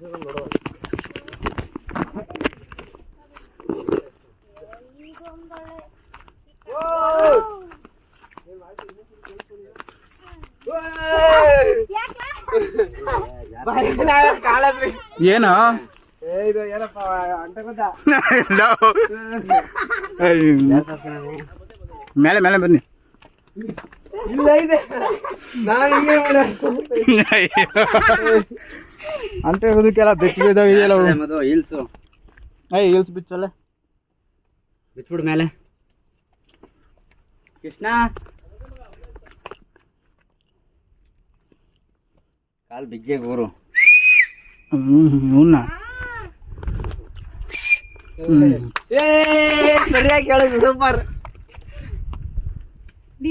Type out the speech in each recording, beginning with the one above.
ಏನು ಮೇಲೆ ಮೇಲೆ ಬನ್ನಿ. ಅಂತ ಹೋದಕ್ಕೆಲ್ಲ ಬೆಚ್ಚ ಬಿದ್ದೋಗಿದೆಯಲ್ಲ ಹಿಲ್ಸು. ಹಿಲ್ಸ್ ಬಿಚ್ಚಲ್ಲ ಬಿಚ್ಬಿಡು ಮೇಲೆ. ಕೃಷ್ಣ ಕಾಲ್ ಬಿಗ್ಗೆ ಗೋರು. ಇವನ್ನ ಸರಿಯಾಗಿ ಕೇಳಿದ್ರು ಸೂಪರ್.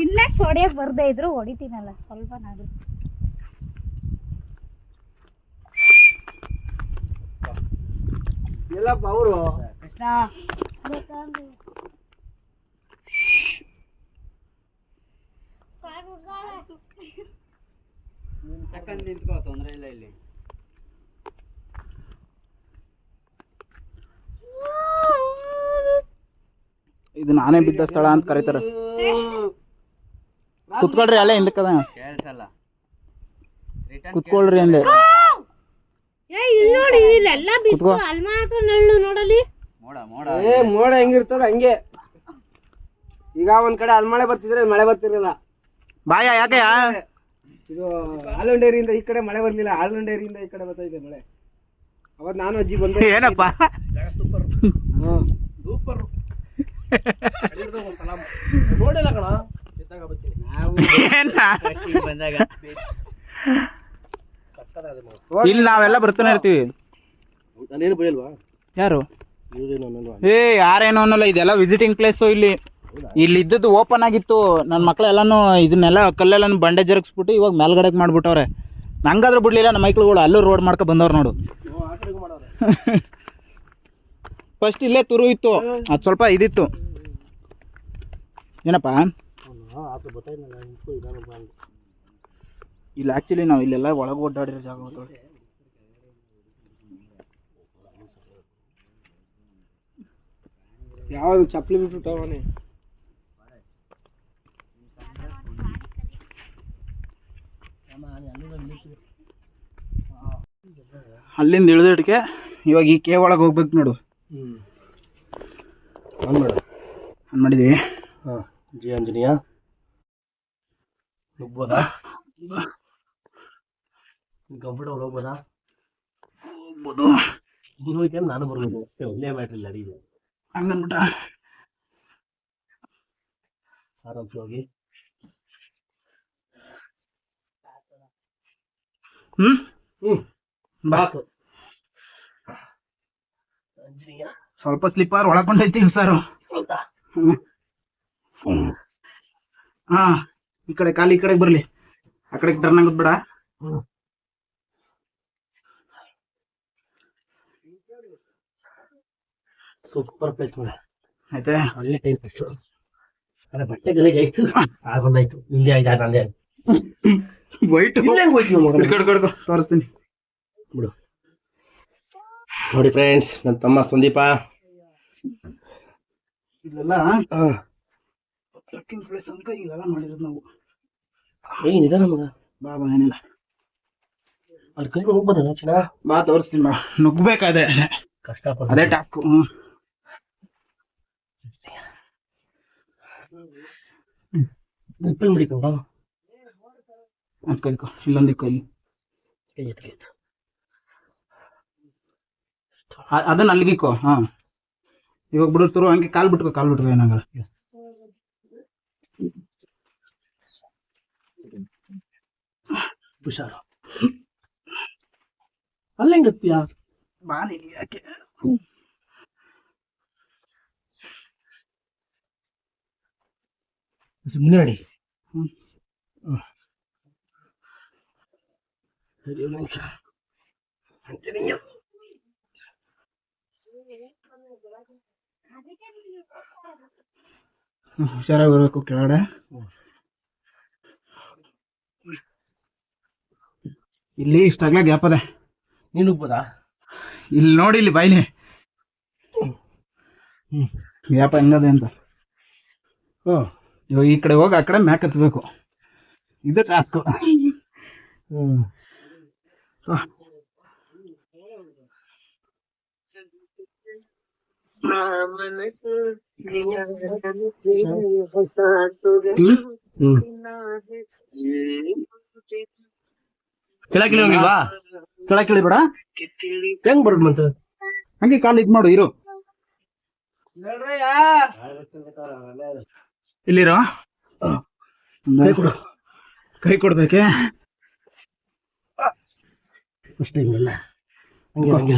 ಇಲ್ಲ ಹೊಡಿಯಕ್ ಬರ್ದೇ ಇದ್ರು ಹೊಡಿತೀನಲ್ಲ ಸ್ವಲ್ಪನಾದ್ರು. ಎಲ್ಲಪ್ಪ ಅವರು ಕೃಷ್ಣ ನಿಂತ್ಕೋ, ತೊಂದ್ರೆ ಇಲ್ಲ. ಇಲ್ಲಿ ಇದು ನಾನೇ ಬಿದ್ದ ಸ್ಥಳ ಅಂತ ಕರೀತಾರ. ಕುತ್ಕೊಳ್ರಿ ಅಲ್ಲೇ ಹಿಂದಕ್ಕದ ಕುತ್ಕೊಳ್ರಿ ಅಂದೆ. ಮೋಡ ಹೆಂಗಿರ್ತದ ಹಂಗೆ. ಈಗ ಒಂದ್ ಕಡೆ ಅಲ್ಲಿ ಮಳೆ ಬರ್ತಿದ್ರೆ ಮಳೆ ಬರ್ತಿರ್ಲಿಲ್ಲ. ಬಾಯ ಯಾಕೆ ಇದು ಆಲಂಡೇರಿಯಿಂದ ಈ ಕಡೆ ಮಳೆ ಬರ್ಲಿಲ್ಲ, ಆಲಂಡೇರಿಯಿಂದ ಈ ಕಡೆ ಬರ್ತಾ ಇದೆ ಮಳೆ. ಅವತ್ ನಾನು ಅಜ್ಜಿ ಬಂದೆ. ಏನಪ್ಪ ಸೂಪರ್ ನೋಡಿಲ್ಲ ಕಣ ಇಲ್ಲಿ ನಾವೆಲ್ಲ ಬರ್ತಾನೆ ಇರ್ತೀವಿ. ನಾನೇನು ಬಯಲ್ವಾ? ಯಾರು ಯಾರೇನು ಅನ್ನಲ್ಲ. ಇದೆಲ್ಲ ವಿಸಿಟಿಂಗ್ ಪ್ಲೇಸ್. ಇಲ್ಲಿ ಇದ್ದದ್ದು ಓಪನ್ ಆಗಿತ್ತು. ನನ್ನ ಮಕ್ಳೆಲ್ಲಾನು ಇದನ್ನೆಲ್ಲ ಕಲ್ಲೆಲ್ಲ ಬಂಡೆ ಜರುಗಿಸ್ಬಿಟ್ಟು ಇವಾಗ ಮೇಲ್ಗಡೆಗೆ ಮಾಡ್ಬಿಟ್ಟವ್ರೆ. ನಂಗಾದ್ರೂ ಬಿಡ್ಲಿಲ್ಲ ನಮ್ಮ ಮೈಕ್ಳುಗಳು. ಅಲ್ಲೂ ರೋಡ್ ಮಾಡ್ಕೊ ಬಂದವ್ರು ನೋಡು. ಫಸ್ಟ್ ಇಲ್ಲೇ ತುರು ಇತ್ತು, ಅದು ಸ್ವಲ್ಪ ಇದಿತ್ತು. ಏನಪ್ಪ ಇಲ್ಲಿ ಆ್ಯಕ್ಚುಲಿ ನಾವು ಇಲ್ಲೆಲ್ಲ ಒಳಗೆ ಓಡಾಡಿರೋ ಜಾಗ. ಯಾವ್ದು ಚಪ್ಪಲಿ ಬಿಟ್ಬಿಟ್ಟವನೇ. ಅಲ್ಲಿಂದ ಇಳಿದಿಡ್ಕೆ ಇವಾಗ ಈ ಕೇವ್ ಒಳಗೆ ಹೋಗ್ಬೇಕು ನೋಡು. ಆನ್ ಮಾಡಿದ್ವಿ. ಜಿ ಆಂಜನೇಯ ಹೋಗ್ಬೋದಾ? ಕಂಫರ್ಟಬಲ್ ಹೋಗ್ಬೋದಾ? ಹೋಗ್ಬೋದು. ನೀನು ಹೋಯ್ತು ನಾನು ಬರ್ಬೋದು ಅಷ್ಟೇ. ಒಳ್ಳೆ ಮ್ಯಾಟ್ರಿಲ್ಲ ಅಡಿಗೆ ಹಂಗನ್ಬಿಟ್ಟ. ಆರಾಮ್ಸಿ ಹೋಗಿ. ಬಾಸು ಸ್ವಲ್ಪ ಸ್ಲಿಪ್ಪರ್ ಒಳಕೊಂಡೈತಿ ಹುಷಾರು. ಹಾ ಈ ಕಡೆ ಕಾಲಿ ಈ ಕಡೆಗೆ ಬರ್ಲಿ. ಆ ಕಡೆಗೆ ಟರ್ನ್ ಆಗೋದ್ ಬೇಡ. ಸೂಪರ್ ಪ್ಲೇಸ್ ಮಾಡ ಆಯ್ತಾ. ಒಳ್ಳೆ ಟೈಮ್ ಪಾಸ್. ಅಲ್ಲ ಬಟ್ಟೆ ಗಲೀಜ್ ಆಯ್ತು, ಆಗೊಂದಾಯ್ತು. ನಿಂದೆ ಆಯ್ತು, ನಂದೇ ಆಯ್ತು. ವೈಟ್ ಕಡ್ಕೊ ತೋರಿಸ್ತೀನಿ ಬಿಡು. ನೋಡಿ ಫ್ರೆಂಡ್ಸ್, ನನ್ನ ತಮ್ಮ ಸಂದೀಪ. ಇಲ್ಲೆಲ್ಲ ಟ್ರೆಕ್ಕಿಂಗ್ ಪ್ಲೇಸ್ ಅಂತ ಇಲ್ಲೆಲ್ಲ ಮಾಡಿರೋದು ನಾವು. ಏನಿದೆ ನಮಗ ಬಾಬಾ ಏನಿಲ್ಲ. ಅಲ್ಲಿ ಕೈ ಹೋಗ್ಬೋದ ಚಿನ್ನ? ಬಾ ತೋರಿಸ್ತೀನಿ ಬಾ. ನುಗ್ಬೇಕಾದ್ರೆ ಕಷ್ಟಪಟ್ಟು ಅದೇ ಟಾಕು. ನಿಪ್ಪಲ್ ಮಡಿಕೊಂಡ ಅಂತ ಕೈಕೊ. ಇಲ್ಲೊಂದು ಕೈ ಅದನ್ನ ಅಲ್ಲಿಗಿಕ್ಕೋ. ಹಾ ಇವಾಗ ಬಿಡುತ್ತರು ಹಂಗೆ ಕಾಲ್ ಬಿಟ್ಕೋ ಏನಾಗಲ್ಲ. ಹುಷಾರು. ಅಲ್ಲ ಹೆಂಗತ್ತೀಯಾ? ಬಾ ನೀನು ಯಾಕೆ ಮುನ್ನಡಿ. ನಿಮಿಷ ಹುಷಾರಾಗಿ ಬರಬೇಕು ಕೆಳಗಡೆ. ಇಲ್ಲಿ ಇಷ್ಟಾಗ್ಲೇ ಗ್ಯಾಪ್ ಅದೆ. ನೀನು ನುಗ್ಬೋದಾ? ಇಲ್ಲಿ ನೋಡಿ, ಇಲ್ಲಿ ಬಾಯ್ಲಿ ಯಾಪ ಹೆಂಗದೆ ಅಂತ. ಇವಾಗ ಈ ಕಡೆ ಹೋಗಿ ಆ ಕಡೆ ಮ್ಯಾಕ್ ಹತ್ಬೇಕು, ಇದು ಟಾಸ್ಕು. ಕೆಳಕಿಳಿ ಹೋಗಿಲ್ವಾ? ಕೆಳಕಿಳಿ ಬೇಡ, ಹೆಂಗ್ ಬರೋದು ಮತ್ತೆ? ಹಂಗೆ ಕಾಲು ಇದ್ ಮಾಡು, ಇರು ಇಲ್ಲಿರೋ. ಕೈ ಕೊಡ್ಬೇಕೆ ಅಷ್ಟೇ, ಹಿಂಗೆಲ್ಲ ಹಂಗೆ ಹಂಗೆ.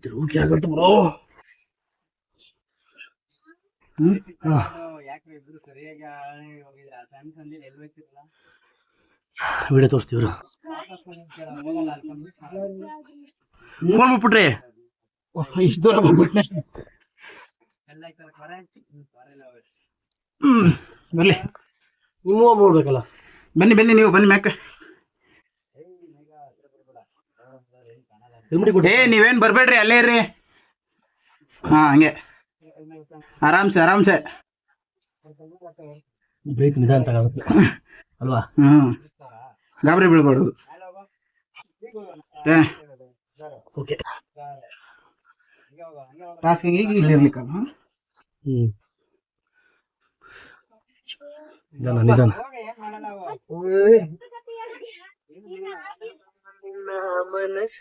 ತಿರುಗಿ ಆಗತ್ತೆ ಬ್ರೋ. ವಿಡಿಯೋ ತೋರಿಸ್ತೀವ್ರು. ಫೋನ್ ಮಾಡ್ಬಿಟ್ರಿ, ಇಷ್ಟು ದೂರ ಬಂದ್ಬಿಟ್ನೆ. ಬರ್ಲಿ, ನೀವು ಮಾಡ್ಬೇಕಲ್ಲ. ಬನ್ನಿ ಬನ್ನಿ, ನೀವು ಬನ್ನಿ ಮ್ಯಾಕ. ನೀವೇನ್ ಬರ್ಬೇಡ್ರಿ, ಅಲ್ಲೇ ಇರ್ರಿ. ಹಾ, ಹಂಗೆ ಆರಾಮ್ಸೆ ಆರಾಮ್ಸೆ. ಬ್ರೇಕ್ ನಿಧಾನ ತಗೋಬೇಕು ಅಲ್ವಾ? ಗಾಬರಿ ಬೀಳ್ಬಾರ್ದು. ಓಕೆ, ಟಾಸ್ಕ್ ಈಗ ಇಲ್ಲಿ ಇರ್ಲಿಕ್ಕಲ್ಲ. ನಿಧಾನ ನಿಧಾನ.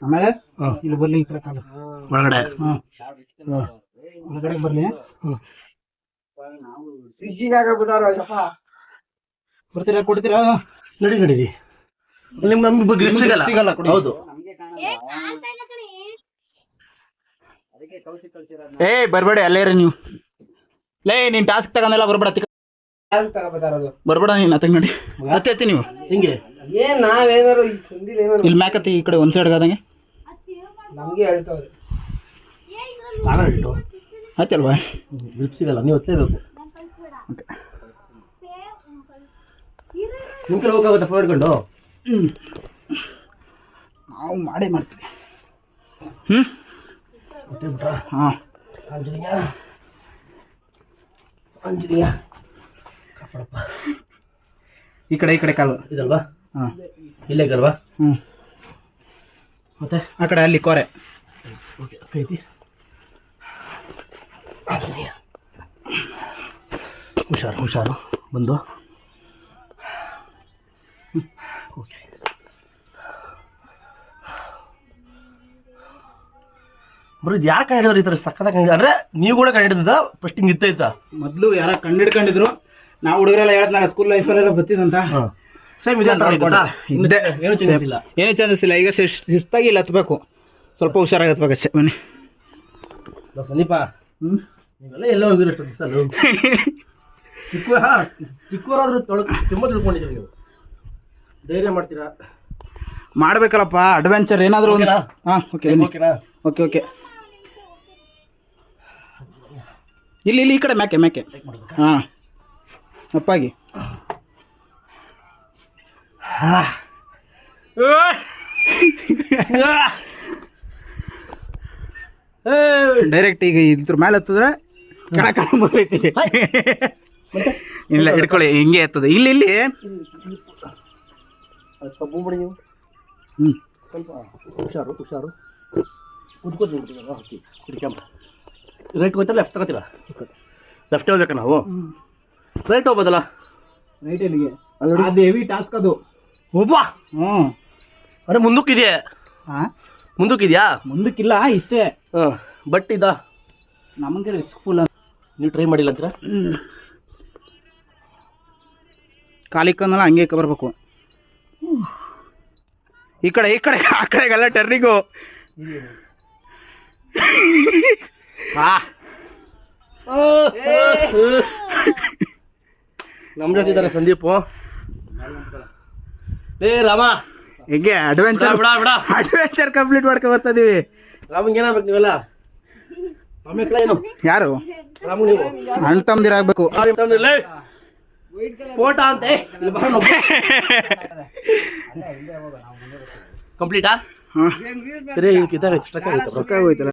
ಆಮೇಲೆ ಇಲ್ಲಿ ಬರ್ಲಿ, ಈ ಕಡೆ ಕಾಲು ಒಳಗಡೆ. ಒಳಗಡೆ ಬರ್ಲಿ. ಬರ್ತೀರಾ, ಕೊಡ್ತೀರಾ? ನಡಿ ನಡೀರಿ, ನಿಮ್ಗೆ ನಮ್ಗೆ ಗ್ರಿಪ್ ಸಿಗಲ್ಲ. ಹೌದು. ಬರ್ಬೇಡಿ, ಅಲ್ಲೇ ಇರಿ ನೀವು. ನೀನ್ ಟಾಸ್ಕ್ ತಗೊಂಡಲ್ಲ, ಬರ್ಬೇಡ. ಬರ್ಬೇಡ ನೀನ್ ಅತ್ತ ನೋಡಿ, ಅತ್ತಿ ನೀವು ಹಿಂಗೆ. ಇಲ್ಲಿ ಮ್ಯಾಕತ್ತಿ, ಈ ಕಡೆ ಒಂದ್ ಸೈಡ್ ಆದಂಗೆ ಆಯ್ತಲ್ವಾ? ಗ್ರಿಪ್ ಸಿಗಲ್ಲ, ನೀವು ಒತ್ತಲೇಬೇಕು. ನಿಮ್ ಕಡೆ ಹೋಗಾಗುತ್ತೆ ಫೋನ್ ಹಿಡ್ಕೊಂಡು. ನಾವು ಮಾಡೇ ಮಾಡ್ತೀವಿ. ಹಾಂ, ಆಂಜನೇಯ ಆಂಜನೇಯ ಕಾಪಾಡಪ್ಪ. ಈ ಕಡೆ ಕಾಲು ಇದಲ್ವಾ? ಹಾಂ, ಇಲ್ಲೇ ಗಲ್ವಾ? ಮತ್ತೆ ಆ ಕಡೆ ಅಲ್ಲಿ ಕೋರೆ. ಓಕೆ, ಐತಿ. ಆಂಜನೇಯ ಹುಷಾರು ಹುಷಾರು, ಬಂದು. ಓಕೆ, ಬರೀ ಇದು ಯಾರು ಕಂಡು ಹಿಡಿದ್ರು ಈ ಥರ ಸಕ್ಕತ್ತಾಗಿ ಕಂಡು? ಅಂದರೆ ನೀವು ಕೂಡ ಕಂಡು ಹಿಡಿದ ಫಸ್ಟ್ ಹಿಂಗೆ ಇತ್ತೈತಾ? ಮೊದಲು ಯಾರ ಕಂಡಿಡ್ಕೊಂಡಿದ್ರು, ನಾವು ಹುಡುಗರೆಲ್ಲ ಹೇಳ್ತಾರ ಸ್ಕೂಲ್ ಲೈಫಲ್ಲೆಲ್ಲ ಬತ್ತಿದಂತ. ಸೇಮ್ ಇದೆ ಅಂತ ಇದ್ದೆ, ಏನು ಚೇಂಜಸ್ ಇಲ್ಲ. ಏನೂ ಚೇಂಜಸ್ ಇಲ್ಲ. ಈಗ ಶಿಸ್ತಾಗಿ ಇಲ್ಲಿ ಹತ್ಬೇಕು, ಸ್ವಲ್ಪ ಹುಷಾರಾಗಿ ಹತ್ಬೇಕು ಅಷ್ಟೇ. ಬನ್ನಿ ಸಂದೀಪ, ನೀವೆಲ್ಲ ಎಲ್ಲ ಹೋಗಿರೋ ಅಷ್ಟು ದಿವಸ ಚಿಕ್ಕವರಾದ್ರೂ ತುಂಬ ತಿಳ್ಕೊಂಡಿದ್ದೀರಿ ನೀವು. ಧೈರ್ಯ ಮಾಡ್ತೀರಾ, ಮಾಡ್ಬೇಕಲ್ಲಪ್ಪ ಅಡ್ವೆಂಚರ್ ಏನಾದರೂ. ಹಾಂ, ಓಕೆ ಓಕೆನಾ? Okay okay. ಇಲ್ಲಿ ಈ ಕಡೆ ಮ್ಯಾಕೆ. ಹಾಂ, ಅಪ್ಪಾಗಿ. ಡೈರೆಕ್ಟ್ ಈಗ ಇದ್ರ ಮೇಲೆ ಹತ್ತಿದ್ರೆ ಬರ್ತೈತಿ. ಇಲ್ಲ, ಹಿಡ್ಕೊಳ್ಳಿ, ಹಿಂಗೆ ಎತ್ತದ. ಇಲ್ಲಿ ಸ್ವಲ್ಪ ಬಿಡಿ ನೀವು. ಸ್ವಲ್ಪ ಹುಷಾರು ಹುಷಾರು. ಕುದ್ಕೋದು ಹಾಕಿ ಕುಡಿಕ್ಯಾಂಬ. ರೈಟ್ ಹೋಗ್ತಾ ಲೆಫ್ಟ್ ತಗೋತೀರಾ? ಲೆಫ್ಟ್ ಹೋಗ್ಬೇಕಾ ನಾವು? ರೈಟ್ ಹೋಗ್ಬೋದಲ್ಲ? ರೈಟ್ ಎಲ್ಲಿಗೆ? ಅದು ಹೆವಿ ಟಾಸ್ಕ್ ಅದು. ಒಬ್ಬ ಅರೆ ಮುಂದಕ್ಕಿದೆಯಾ? ಹಾಂ, ಮುಂದಕ್ಕಿದೆಯಾ? ಮುಂದಕ್ಕಿಲ್ಲ, ಇಷ್ಟೇ. ಹಾಂ, ಬಟ್ ಇದಾ ನಮಗೆ ರಿಸ್ಕ್ಫುಲ್ ಅಂತ ನೀವು ಟ್ರೈ ಮಾಡಿಲ್ಲ ಅಂತೀರಾ? ಕಾಲಿಕ್ಕಂದಲ್ಲ, ಹಂಗೆ ಬರಬೇಕು. ಈ ಕಡೆ ಆ ಕಡೆಗೆಲ್ಲ ಟರ್ನಿಂಗು. ನಮ್ಮ ಜೊತೆ ಇದ್ದಾರೆ ಸಂದೀಪು. ರಾಮ, ಹೆಂಗೆ ಅಡ್ವೆಂಚರ್ ಕಂಪ್ಲೀಟ್ ಮಾಡ್ಕೊ ಬರ್ತಿದೀವಿ. ರಾಮಂಗೆ ಏನಾಗ್ಬೇಕು ನೀವೆಲ್ಲ? ಏನು ಯಾರು ರಾಮು? ನೀವು ಅಣ್ಣ ತಮ್ಮದಿರಾಗಬೇಕು. ಫೋಟೋ ಅಂತೆ ಕಂಪ್ಲೀಟಾ? ಹಾಂ ಬೇರೆ ಇದಕ್ಕೆ ಇದಾಗೈತೆ ಸ್ಟ್ರಕ್ ಆಗೈತೆ ಹೋಯ್ತಲ್ಲ